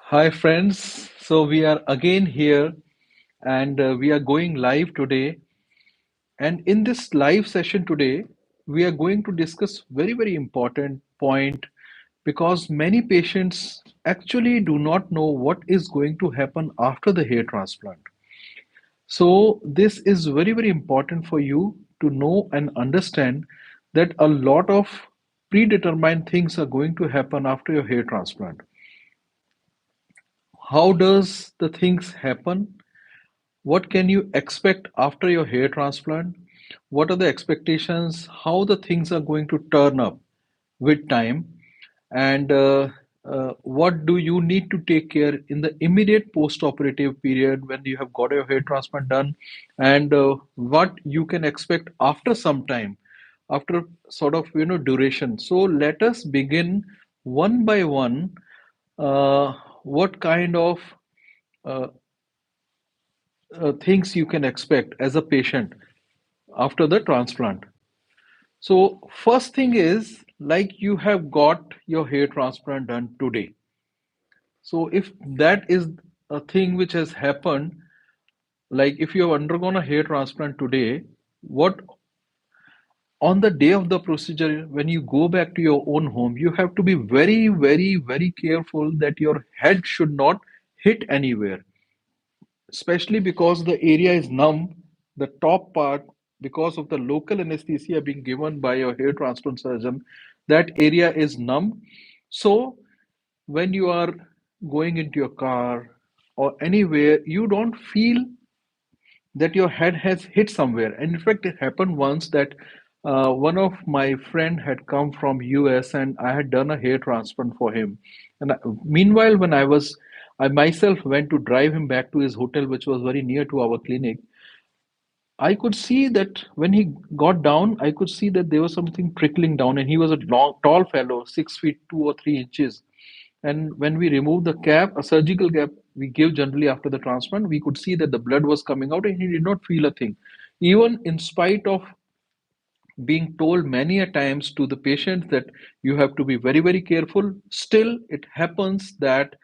Hi, friends. So we are again here and we are going live today. And in this live session today, we are going to discuss very important point because many patients actually do not know what is going to happen after the hair transplant. So this is very important for you to know and understand that a lot of predetermined things are going to happen after your hair transplant. How does the things happen? What can you expect after your hair transplant? What are the expectations? How the things are going to turn up with time? And what do you need to take care in the immediate post-operative period when you have got your hair transplant done? And what you can expect after some time, after sort of duration. So let us begin one by one. Uh, what kind of uh, things you can expect as a patient after the transplant. So, first thing is like you have got your hair transplant done today. So, if that is a thing which has happened, like if you have undergone a hair transplant today, what on the day of the procedure, when you go back to your own home, you have to be very careful that your head should not hit anywhere, especially because the area is numb, the top part, because of the local anesthesia being given by your hair transplant surgeon, that area is numb. So, when you are going into your car or anywhere, you don't feel that your head has hit somewhere. And in fact, it happened once that one of my friend had come from US and I had done a hair transplant for him. And meanwhile, when I myself went to drive him back to his hotel, which was very near to our clinic, I could see that when he got down, I could see that there was something trickling down, and he was a long, tall fellow, 6 feet 2 or 3 inches. And when we removed the cap, a surgical cap we give generally after the transplant, we could see that the blood was coming out, and he did not feel a thing. Even in spite of being told many a times to the patient that you have to be very careful, still it happens that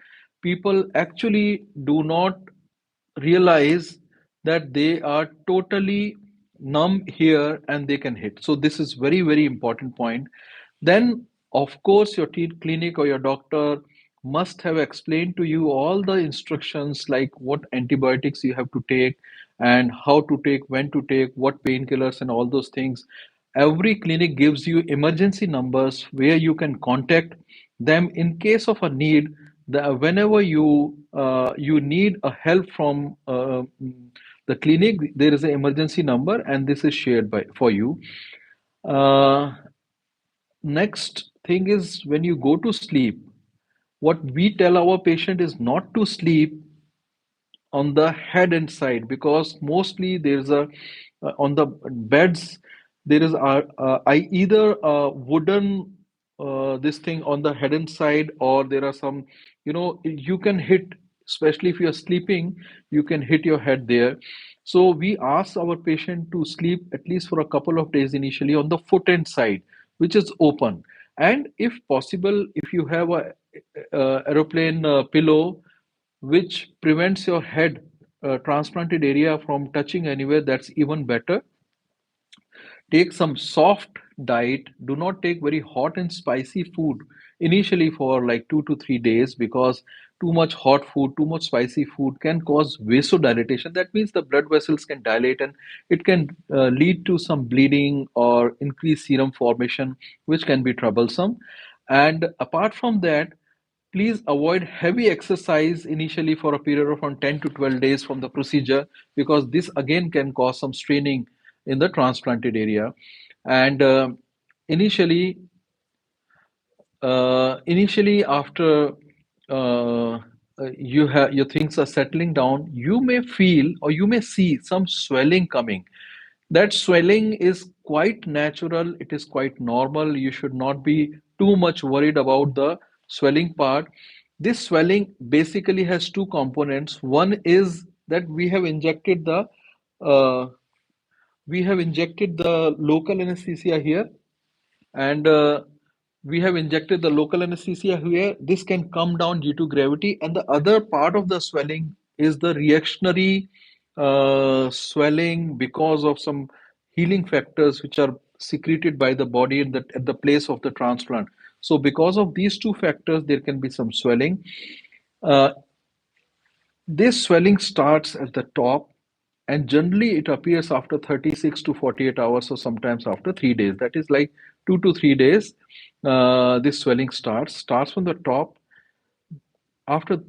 people actually do not realize that they are totally numb here and they can hit. So this is very important point. Then of course your teeth clinic or your doctor must have explained to you all the instructions, like what antibiotics you have to take and how to take, when to take, what painkillers and all those things. Every clinic gives you emergency numbers where you can contact them in case of a need. Whenever you need a help from the clinic, there is an emergency number, and this is shared by for you. Uh, Next thing is when you go to sleep, what we tell our patient is not to sleep on the head and side, because mostly there's a on the beds there is either a wooden this thing on the head and side, or there are some, you can hit, especially if you're sleeping, you can hit your head there. So we ask our patient to sleep at least for a couple of days initially on the foot and side, which is open. And if possible, if you have a aeroplane pillow which prevents your head transplanted area from touching anywhere, that's even better. Take some soft diet. Do not take very hot and spicy food initially for like 2 to 3 days, because too much hot food, too much spicy food can cause vasodilatation. That means the blood vessels can dilate, and it can lead to some bleeding or increased serum formation, which can be troublesome. And apart from that, please avoid heavy exercise initially for a period of around 10 to 12 days from the procedure, because this again can cause some straining in the transplanted area. And initially after you have your things are settling down, you may feel or you may see some swelling coming. That swelling is quite natural, it is quite normal. You should not be too much worried about the swelling part. This swelling basically has two components. One is that uh, we have injected the local anesthesia here, and we have injected the local anesthesia here. This can come down due to gravity, and the other part of the swelling is the reactionary swelling because of some healing factors which are secreted by the body at the place of the transplant. So, because of these two factors, there can be some swelling. Uh, this swelling starts at the top, and generally it appears after 36 to 48 hours, or sometimes after 3 days. That is like 2 to 3 days. This swelling starts from the top. After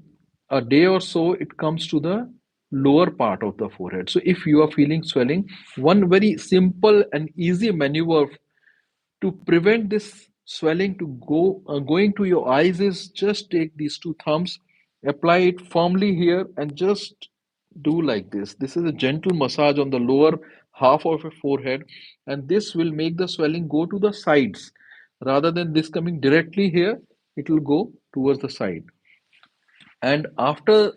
a day or so, it comes to the lower part of the forehead. So if you are feeling swelling, one very simple and easy maneuver to prevent this swelling to going to your eyes is just take these two thumbs, apply it firmly here, and just do like this. This is a gentle massage on the lower half of your forehead, and this will make the swelling go to the sides rather than this coming directly here. It will go towards the side. And after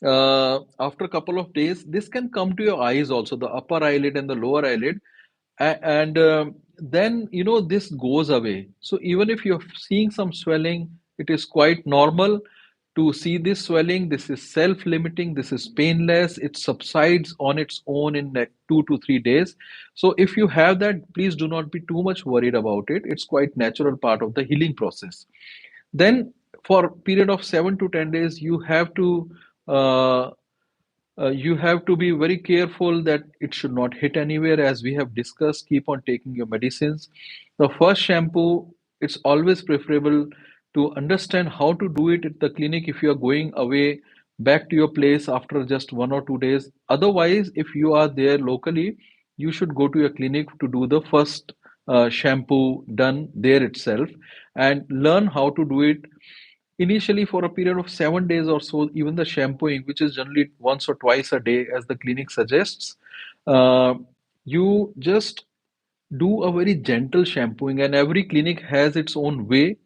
a couple of days, this can come to your eyes also, the upper eyelid and the lower eyelid. And then this goes away. So even if you're seeing some swelling, it is quite normal to see this swelling. This is self-limiting, this is painless, it subsides on its own in like 2 to 3 days. So if you have that, please do not be too much worried about it. It's quite natural part of the healing process. Then for a period of 7 to 10 days, uh, you have to be very careful that it should not hit anywhere. As we have discussed, keep on taking your medicines. The first shampoo, it's always preferable to understand how to do it at the clinic if you are going away back to your place after just 1 or 2 days. Otherwise, if you are there locally, you should go to your clinic to do the first shampoo done there itself and learn how to do it initially for a period of 7 days or so. Even the shampooing, which is generally once or twice a day, as the clinic suggests, uh, you just do a very gentle shampooing, and every clinic has its own way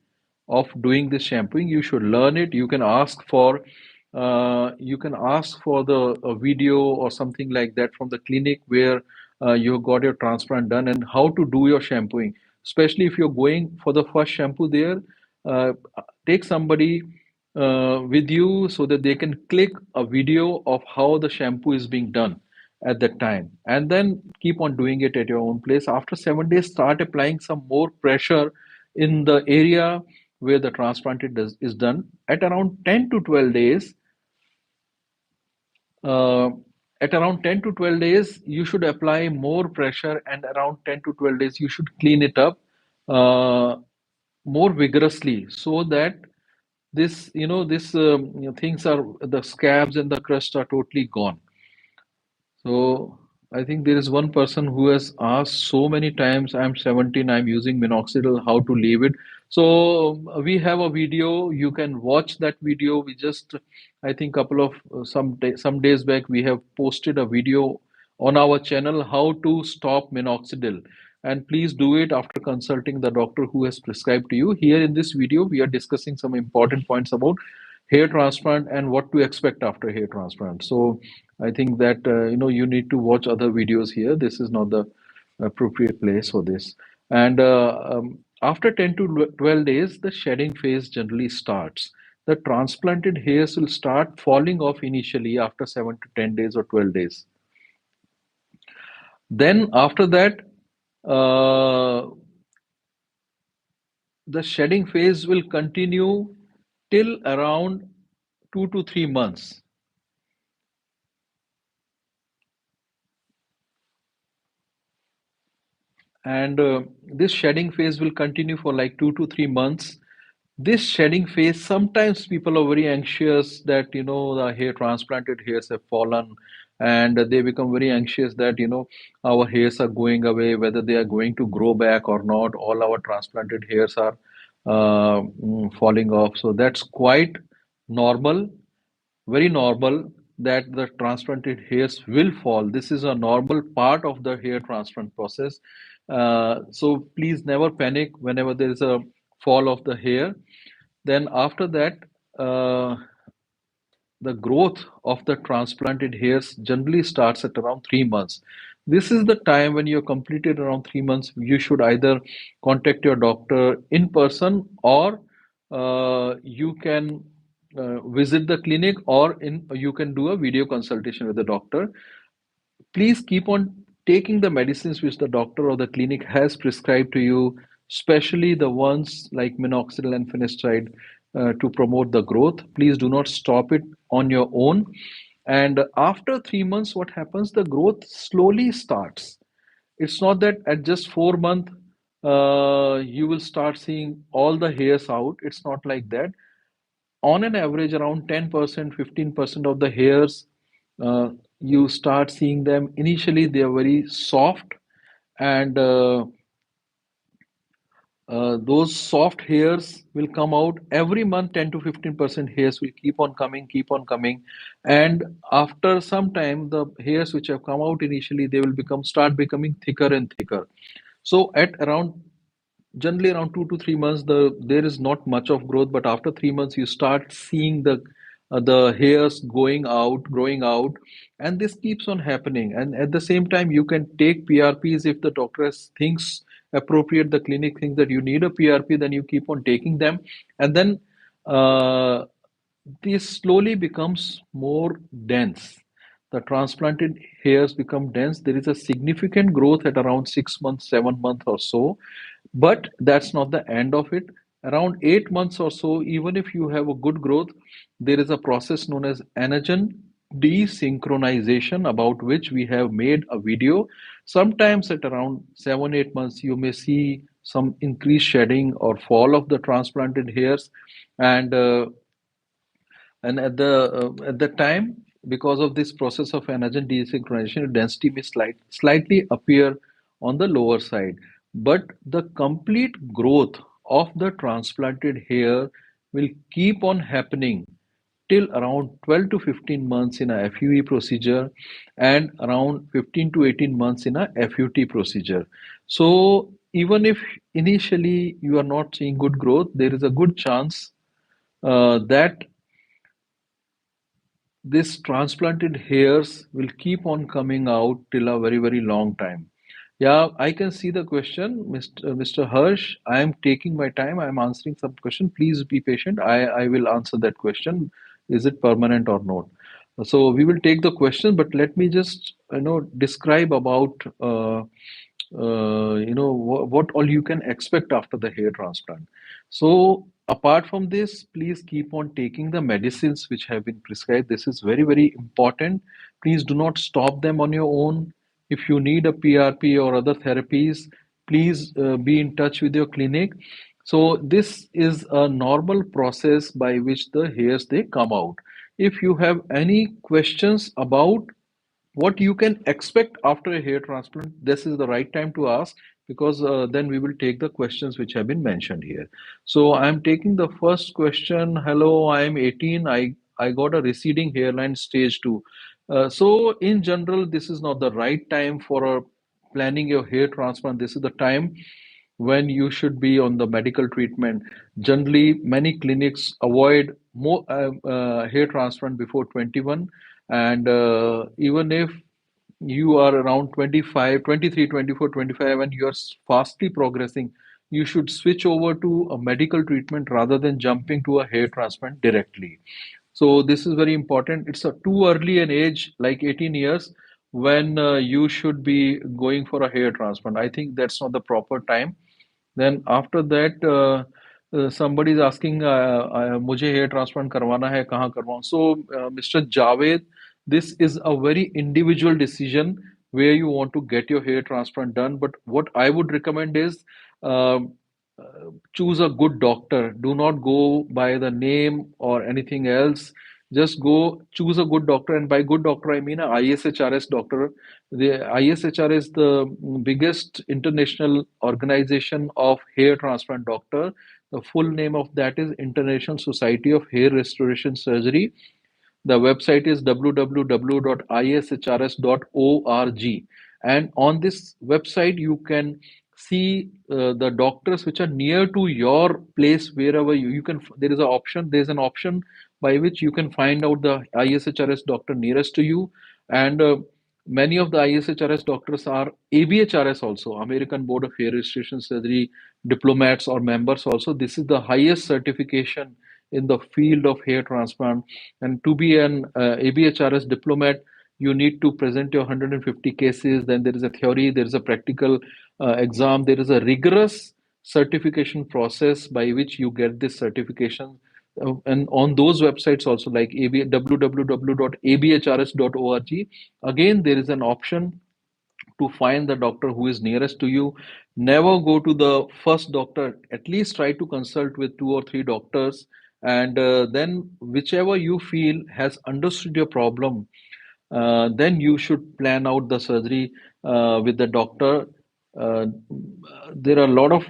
of doing this shampooing. You should learn it. You can ask for the a video or something like that from the clinic where you got your transplant done, and how to do your shampooing. Especially if you're going for the first shampoo there, uh, take somebody with you so that they can click a video of how the shampoo is being done at that time, and then keep on doing it at your own place. After 7 days, start applying some more pressure in the area where the transplanted is done. At around 10 to 12 days, uh, you should apply more pressure, and around 10 to 12 days, you should clean it up uh, more vigorously so that things are, the scabs and the crust are totally gone. So I think there is one person who has asked so many times, I'm 17, I'm using minoxidil, how to leave it. So we have a video, you can watch that video. We just, I think couple of some days back, we have posted a video on our channel how to stop minoxidil. And please do it after consulting the doctor who has prescribed to you. Here in this video, we are discussing some important points about hair transplant and what to expect after hair transplant. So I think that you need to watch other videos here. This is not the appropriate place for this. And after 10 to 12 days, the shedding phase generally starts. The transplanted hairs will start falling off initially after 7 to 10 days or 12 days. Then after that, uh, the shedding phase will continue till around 2 to 3 months. And this shedding phase will continue for like 2 to 3 months. This shedding phase, sometimes people are very anxious that the hair transplanted hairs have fallen, and they become very anxious that our hairs are going away, whether they are going to grow back or not. All our transplanted hairs are falling off. So that's quite normal, very normal, that the transplanted hairs will fall. This is a normal part of the hair transplant process. So please never panic whenever there is a fall of the hair. Then after that, uh, the growth of the transplanted hairs generally starts at around 3 months. This is the time when you're completed around 3 months. You should either contact your doctor in person, or you can visit the clinic, or you can do a video consultation with the doctor. Please keep on taking the medicines which the doctor or the clinic has prescribed to you, especially the ones like minoxidil and finasteride, to promote the growth. Please do not stop it on your own. And after 3 months, what happens? The growth slowly starts. It's not that at just 4 months you will start seeing all the hairs out. It's not like that. On an average, around 10%, 15% of the hairs, uh, you start seeing them. Initially, they are very soft, and those soft hairs will come out every month. 10 to 15% hairs will keep on coming, and after some time, the hairs which have come out initially, they will start becoming thicker and thicker. So at around generally around 2 to 3 months, there is not much of growth, but after 3 months you start seeing the hairs going out, growing out, and this keeps on happening. And at the same time, you can take PRPs if the doctor thinks appropriate, the clinic thinks that you need a PRP, then you keep on taking them, and then uh, this slowly becomes more dense. The transplanted hairs become dense. There is a significant growth at around 6 months, 7 months or so, but that's not the end of it. Around 8 months or so, even if you have a good growth, there is a process known as anagen desynchronization, about which we have made a video. Sometimes at around 7, 8 months, you may see some increased shedding or fall of the transplanted hairs, and at the time, because of this process of anagen desynchronization, density may slightly appear on the lower side. But the complete growth of the transplanted hair will keep on happening till around 12 to 15 months in a FUE procedure, and around 15 to 18 months in a FUT procedure. So even if initially you are not seeing good growth, there is a good chance that this transplanted hairs will keep on coming out till a very, very long time. Yeah, I can see the question, Mr. Hirsch. I am taking my time. I am answering some question. Please be patient. I will answer that question. Is it permanent or not? So we will take the question, but let me just describe about what all you can expect after the hair transplant. So apart from this, please keep on taking the medicines which have been prescribed. This is very, very important. Please do not stop them on your own. If you need a PRP or other therapies, please be in touch with your clinic. So this is a normal process by which the hairs they come out. If you have any questions about what you can expect after a hair transplant, this is the right time to ask, because then we will take the questions which have been mentioned here. So I'm taking the first question. Hello, I am 18. I got a receding hairline stage 2. So in general, this is not the right time for planning your hair transplant. This is the time when you should be on the medical treatment. Generally, many clinics avoid more hair transplant before 21, and even if you are around 25, 23, 24, 25, and you are fastly progressing, you should switch over to a medical treatment rather than jumping to a hair transplant directly. So this is very important. It's a too early an age, like 18 years, when you should be going for a hair transplant. I think that's not the proper time. Then after that, somebody is asking, मुझे hair transplant करवाना है, कहाँ करवाऊँ? So, Mr. Javed, this is a very individual decision where you want to get your hair transplant done. But what I would recommend is choose a good doctor. Do not go by the name or anything else. Just go choose a good doctor, and by good doctor I mean a ISHRS doctor. The ISHR is the biggest international organization of hair transplant doctor. The full name of that is International Society of Hair Restoration Surgery. The website is www.ishrs.org. And on this website, you can see the doctors which are near to your place, wherever you can. There's an option by which you can find out the ISHRS doctor nearest to you. And Many of the ISHRS doctors are ABHRS also, American Board of Hair Restoration Surgery diplomats or members also. This is the highest certification in the field of hair transplant. And to be an ABHRS diplomat, you need to present your 150 cases. Then there is a theory, there is a practical exam, there is a rigorous certification process by which you get this certification. And on those websites also, like www.abhrs.org, again there is an option to find the doctor who is nearest to you. Never go to the first doctor, at least try to consult with two or three doctors, and then whichever you feel has understood your problem, then you should plan out the surgery with the doctor. Uh, there are a lot of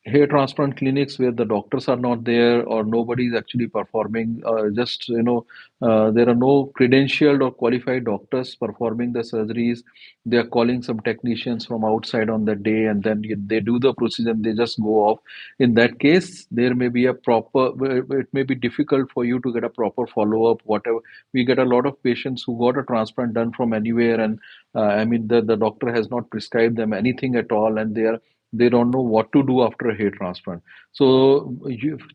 hair transplant clinics where the doctors are not there or nobody is actually performing. Just there are no credentialed or qualified doctors performing the surgeries. They are calling some technicians from outside on that day, and then they do the procedure and they just go off. In that case, there may be a proper. It may be difficult for you to get a proper follow up. Whatever, we get a lot of patients who got a transplant done from anywhere, and I mean the doctor has not prescribed them anything at all, and they don't know what to do after a hair transplant. So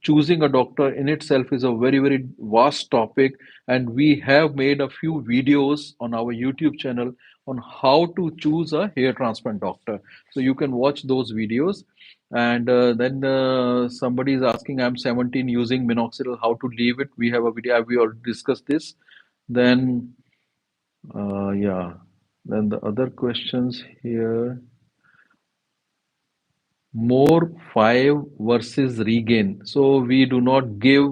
choosing a doctor in itself is a very very vast topic, and we have made a few videos on our YouTube channel on how to choose a hair transplant doctor. So you can watch those videos. And then somebody is asking, I'm 17 using minoxidil, how to leave it? We have a video, we already discussed this. Then, yeah, then the other questions here, more 5 versus regain. So we do not give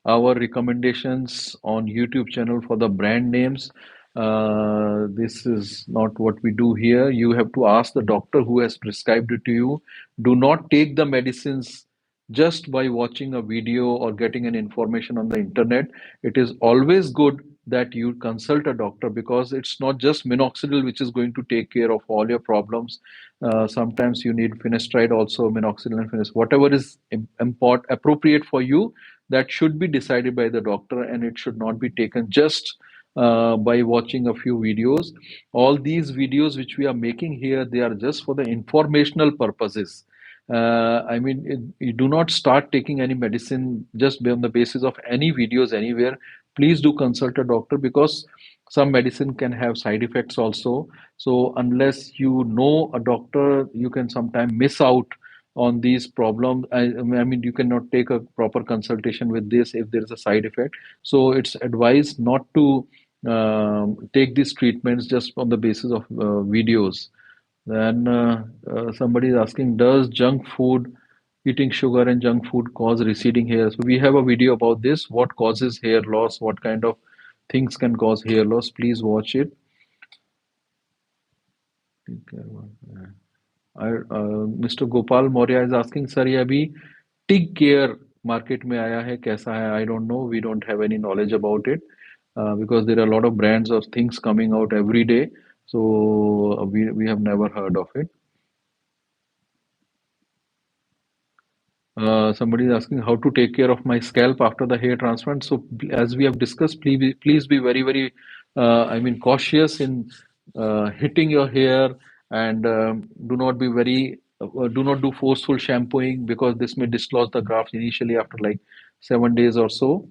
our recommendations on YouTube channel for the brand names. This is not what we do here. You have to ask the doctor who has prescribed it to you. Do not take the medicines just by watching a video or getting an information on the internet. It is always good that you consult a doctor, because it's not just minoxidil which is going to take care of all your problems. Sometimes you need finasteride also, minoxidil and finasteride, whatever is appropriate for you, that should be decided by the doctor, and it should not be taken just by watching a few videos. All these videos which we are making here, they are just for the informational purposes. I mean, you do not start taking any medicine just on the basis of any videos anywhere. Please do consult a doctor, because some medicine can have side effects also. So unless you know a doctor, you can sometimes miss out on these problems. I mean, you cannot take a proper consultation with this if there is a side effect. So it's advised not to take these treatments just on the basis of videos. Then somebody is asking, does junk food, eating sugar and junk food cause receding hair? So we have a video about this. What causes hair loss? What kind of things can cause hair loss? Please watch it. Mr. Gopal Maurya is asking, sir, ये अभी TIG care market में आया है, कैसा है? I don't know. We don't have any knowledge about it because there are a lot of brands or things coming out every day. So we have never heard of it. Somebody is asking how to take care of my scalp after the hair transplant. So, as we have discussed, please be very, very, I mean, cautious in hitting your hair, and do not do forceful shampooing, because this may dislodge the grafts initially after like 7 days or so.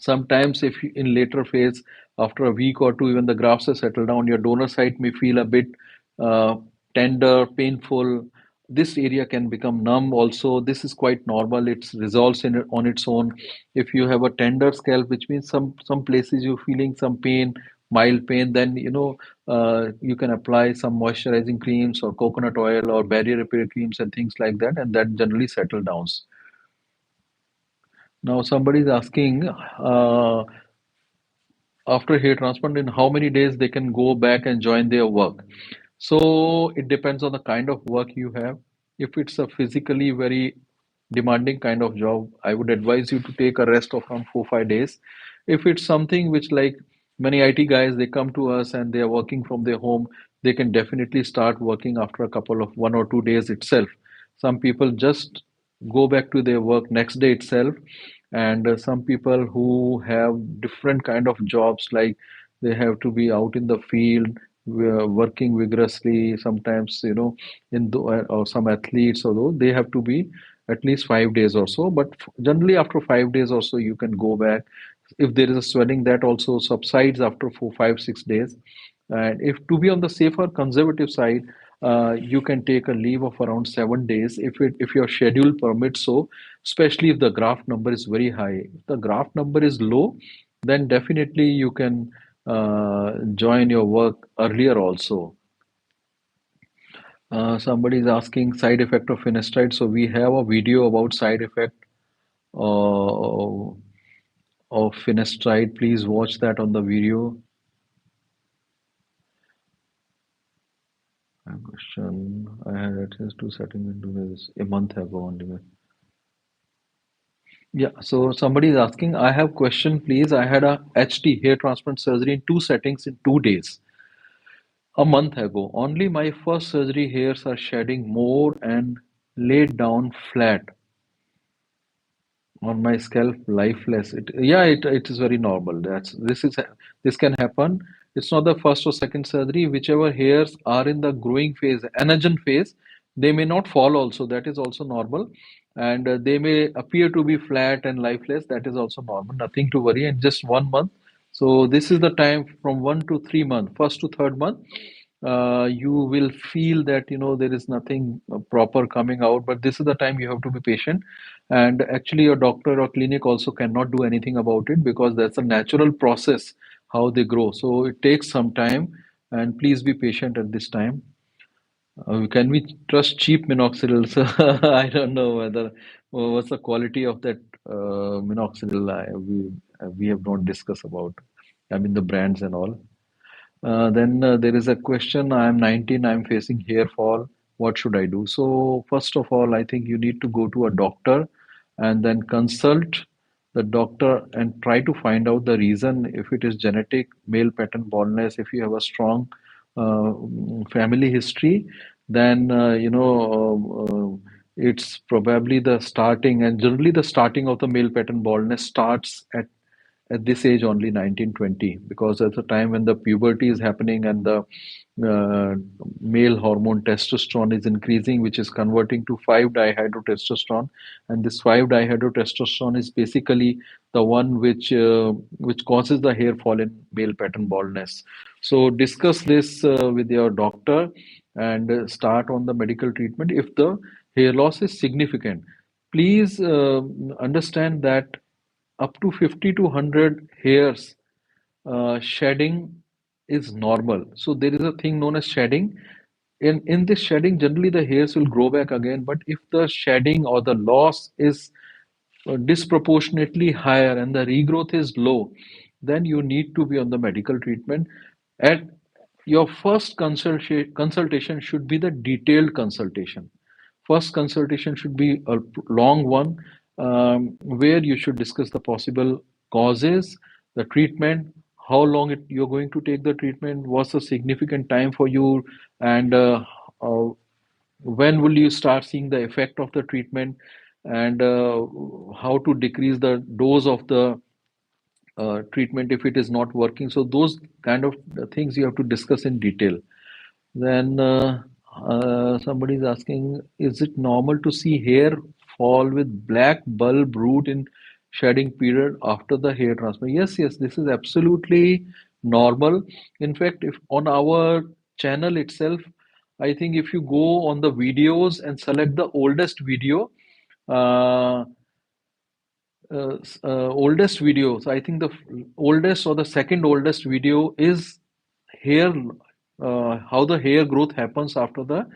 Sometimes, if in later phase, after a week or two, even the grafts have settled down, your donor site may feel a bit uh, tender, painful. This area can become numb also. This is quite normal. It resolves on its own. If you have a tender scalp, which means some places you're feeling some pain, mild pain, then you can apply some moisturizing creams or coconut oil or barrier repair creams and things like that, and that generally settle down. Now somebody is asking, after hair transplant, in how many days they can go back and join their work? So it depends on the kind of work you have. If it's a physically very demanding kind of job, I would advise you to take a rest of around 4 5 days. If it's something which, like many IT guys, they come to us and they are working from their home, they can definitely start working after a couple of 1 or 2 days itself. Some people just go back to their work next day itself, and some people who have different kind of jobs, like They have to be out in the field, working vigorously. Sometimes, in the, or some athletes, although they have to be at least 5 days or so. But generally, after 5 days or so, you can go back. If there is a swelling, that also subsides after 4, 5, 6 days. And if to be on the safer, conservative side, you can take a leave of around 7 days if your schedule permits so, especially if the graft number is very high. If the graft number is low, then definitely you can join your work earlier also. Somebody is asking side effect of finasteride. So we have a video about side effect uh, of finasteride. Please watch that on the video. A question. I had access to setting into this a month ago only. Yeah, so somebody is asking, I have question, please. I had a HT hair transplant surgery in two settings in 2 days. A month ago, only my first surgery hairs are shedding more and laid down flat on my scalp, lifeless. It is very normal. This can happen. It's not the first or second surgery. Whichever hairs are in the growing phase, anagen phase, they may not fall also. That is also normal. And they may appear to be flat and lifeless. That is also normal. Nothing to worry. And just 1 month. So this is the time from 1 to 3 months, first to third month. You will feel that there is nothing proper coming out, but this is the time you have to be patient. And actually, your doctor or clinic also cannot do anything about it because that's a natural process how they grow. So it takes some time, and please be patient at this time. Can we trust cheap minoxidil? So I don't know whether what's the quality of that minoxidil. We have not discussed about. I mean the brands and all. Then there is a question. I am 19. I am facing hair fall. What should I do? So first of all, I think you need to go to a doctor and then consult the doctor and try to find out the reason. If it is genetic, male pattern baldness, if you have a strong uh, family history, then it's probably the starting, and generally the starting of the male pattern baldness starts at this age only 19-20, because that's the time when the puberty is happening and the uh, male hormone testosterone is increasing, which is converting to 5-dihydrotestosterone. And this 5-dihydrotestosterone is basically the one which causes the hair fall in male pattern baldness. So discuss this with your doctor and start on the medical treatment if the hair loss is significant. Please understand that up to 50 to 100 hairs shedding is normal. So there is a thing known as shedding. In this shedding, generally the hairs will grow back again. But if the shedding or the loss is disproportionately higher and the regrowth is low, then you need to be on the medical treatment. And your first consultation should be the detailed consultation. First consultation should be a long one, where you should discuss the possible causes, the treatment, how long you're going to take the treatment, what's the significant time for you, and uh, when will you start seeing the effect of the treatment, and how to decrease the dose of the treatment if it is not working. So those kind of things you have to discuss in detail. Then somebody is asking, is it normal to see hair fall with black bulb root in shedding period after the hair transplant? Yes, yes, this is absolutely normal. In fact, if on our channel itself, I think if you go on the videos and select the oldest video, uh, oldest video. So I think the oldest or the second oldest video is hair, how the hair growth happens after the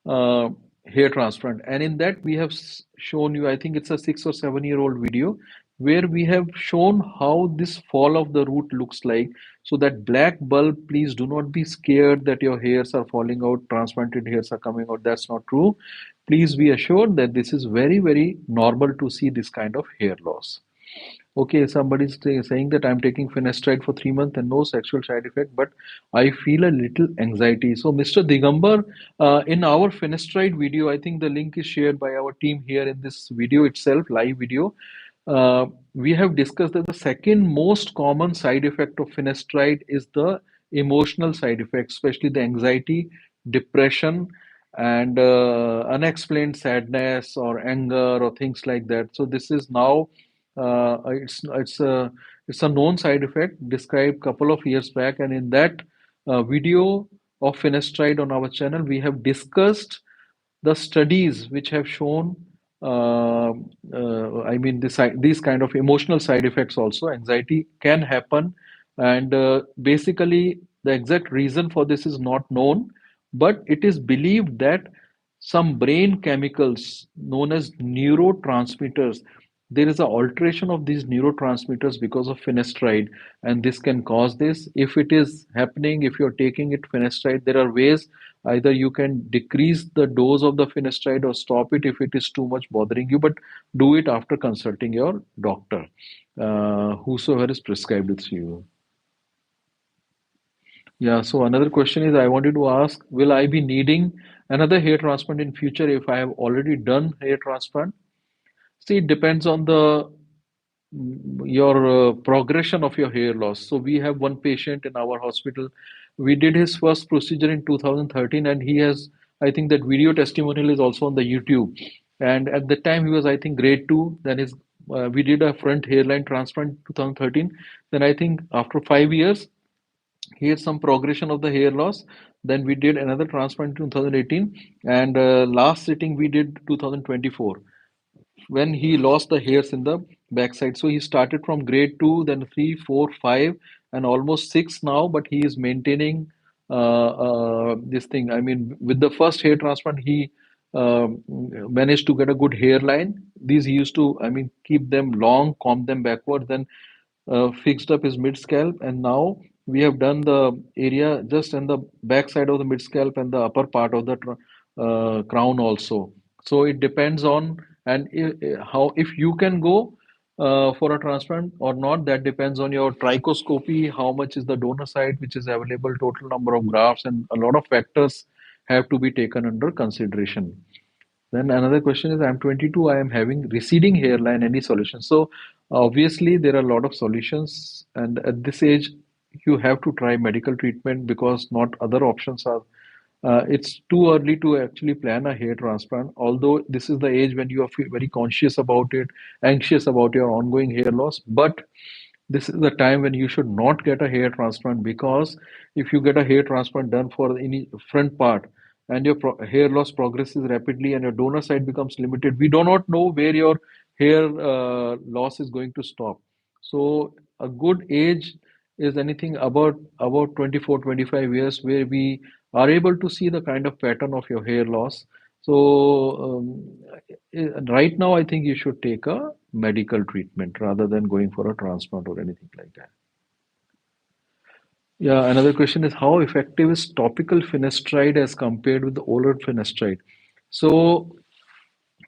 uh, hair transplant. And in that, we have shown you, I think it's a 6 or 7 year old video where we have shown how this fall of the root looks like. So that black bulb, please do not be scared that your hairs are falling out, transplanted hairs are coming out. That's not true. Please be assured that this is very, very normal to see this kind of hair loss. Okay, somebody's saying that I'm taking finasteride for 3 months and no sexual side effect, but I feel a little anxiety. So, Mr. Digambar, in our finasteride video, I think the link is shared by our team here in this video itself, live video. we have discussed that the second most common side effect of finasteride is the emotional side effects, especially the anxiety, depression, and unexplained sadness or anger or things like that. So this is now it's a known side effect described couple of years back, and in that video of finasteride on our channel, we have discussed the studies which have shown I mean these kind of emotional side effects also anxiety can happen, and basically the exact reason for this is not known, but it is believed that some brain chemicals known as neurotransmitters, there is an alteration of these neurotransmitters because of finasteride, and this can cause this. If it is happening, if you're taking it finasteride, there are ways. Either you can decrease the dose of the finasteride or stop it if it is too much bothering you, but do it after consulting your doctor, whosoever is prescribed it to you. Yeah, so another question is I wanted to ask, will I be needing another hair transplant in future if I have already done hair transplant? See, it depends on the your progression of your hair loss. So we have one patient in our hospital. We did his first procedure in 2013, and he has, I think that video testimonial is also on the YouTube. And at the time, he was, I think, grade two. Then we did a front hairline transplant in 2013. Then I think after 5 years, he had some progression of the hair loss. Then we did another transplant in 2018, and last sitting we did 2024 when he lost the hairs in the backside. So he started from grade two, then three, four, five, and almost six now. But he is maintaining this thing. I mean, with the first hair transplant, he managed to get a good hairline. These he used to, I mean, keep them long, comb them backwards, then fixed up his mid scalp, and now we have done the area just in the back side of the mid scalp and the upper part of the crown also. So it depends on and how if you can go for a transplant or not. That depends on your trichoscopy, how much is the donor site which is available, total number of grafts, and a lot of factors have to be taken under consideration. Then another question is, I'm 22, I am having receding hairline, any solution? So obviously there are a lot of solutions, and at this age you have to try medical treatment because not other options are. It's too early to actually plan a hair transplant, although this is the age when you are very conscious about it, anxious about your ongoing hair loss. But this is the time when you should not get a hair transplant, because if you get a hair transplant done for any front part and your hair loss progresses rapidly and your donor site becomes limited, we do not know where your hair loss is going to stop. So a good age is anything about 24, 25 years, where we are able to see the kind of pattern of your hair loss. So right now, I think you should take a medical treatment rather than going for a transplant or anything like that. Yeah, another question is, how effective is topical finasteride as compared with the oral finasteride? So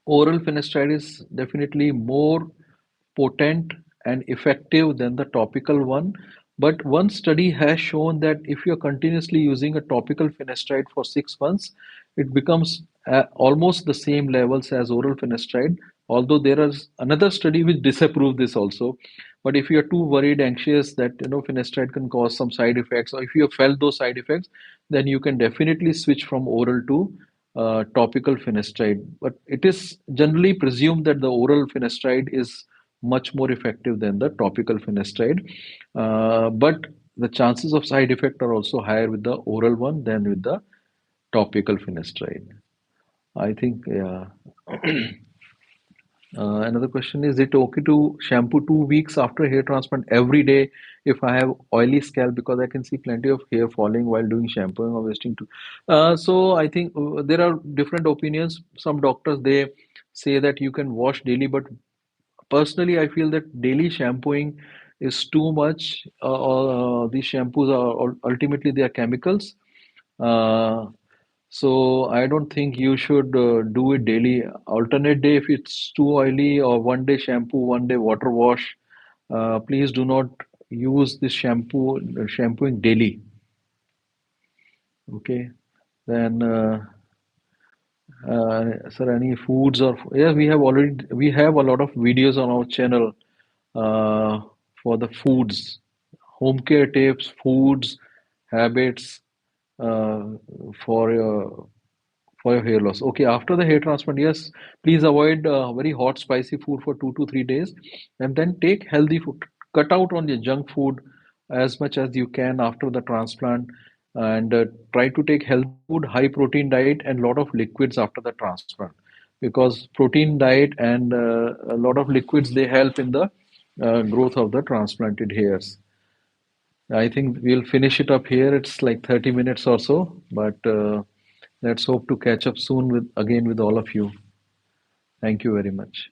oral finasteride is definitely more potent and effective than the topical one. But one study has shown that if you're continuously using a topical finasteride for 6 months, it becomes almost the same levels as oral finasteride. Although there is another study which disapproved this also. But if you're too worried, anxious that finasteride can cause some side effects, or if you have felt those side effects, then you can definitely switch from oral to topical finasteride. But it is generally presumed that the oral finasteride is much more effective than the topical finasteride. But the chances of side effect are also higher with the oral one than with the topical finasteride. I think, yeah. Another question is it okay to shampoo 2 weeks after hair transplant every day if I have oily scalp, because I can see plenty of hair falling while doing shampooing or wasting too. So I think there are different opinions. Some doctors, they say that you can wash daily, but personally I feel that daily shampooing is too much. These shampoos are ultimately they are chemicals. Uh, so I don't think you should do it daily. Alternate day if it's too oily, or one day shampoo, one day water wash. Please do not use this shampooing daily. Okay. Then Sir, any foods or yeah, we have a lot of videos on our channel uh, for the foods, home care tips, foods, habits uh, for your hair loss. Okay, after the hair transplant, yes, please avoid very hot, spicy food for 2 to 3 days, and then take healthy food. Cut out on the junk food as much as you can after the transplant, and try to take healthy food, high protein diet, and lot of liquids after the transplant, because protein diet and a lot of liquids they help in the growth of the transplanted hairs. I think we'll finish it up here. It's like 30 minutes or so, but let's hope to catch up soon with again with all of you. Thank you very much.